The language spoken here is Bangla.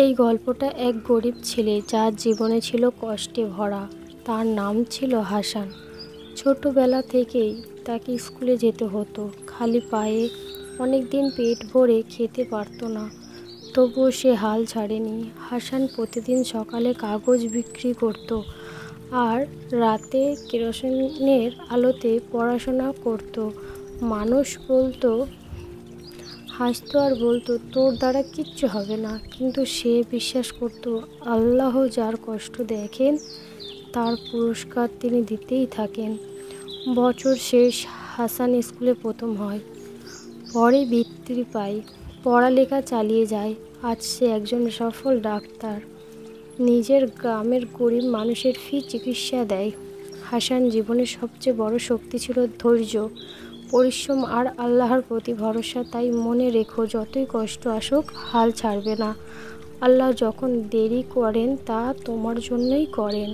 এই গল্পটা এক গরিব ছেলে যার জীবনে ছিল কষ্টে ভরা। তার নাম ছিল হাসান। ছোটবেলা থেকেই তাকে স্কুলে যেতে হতো খালি পায়ে। অনেক দিন পেট ভরে খেতে পারতো না, তবুও সে হাল ছাড়েনি। হাসান প্রতিদিন সকালে কাগজ বিক্রি করত আর রাতে কেরোসিনের আলোতে পড়াশোনা করত। মানুষ বলতো, হাসতো আর বলতো তোর দ্বারা কিচ্ছু হবে না, কিন্তু সে বিশ্বাস করত আল্লাহ যার কষ্ট দেখেন তার পুরস্কার তিনি দিতেই থাকেন। বছর শেষ, হাসান স্কুলে প্রথম হয়, পরে বৃত্তি পায়, পড়ালেখা চালিয়ে যায়। আজ সে একজন সফল ডাক্তার, নিজের গ্রামের গরিব মানুষের ফ্রি চিকিৎসা দেয়। হাসান জীবনের সবচেয়ে বড় শক্তি ছিল ধৈর্য, পরিশ্রম আর আল্লাহর প্রতি ভরসা। তাই মনে রেখো, যতই কষ্ট আসুক হাল ছাড়বে না। আল্লাহ যখন দেরি করেন তা তোমার জন্যই করেন।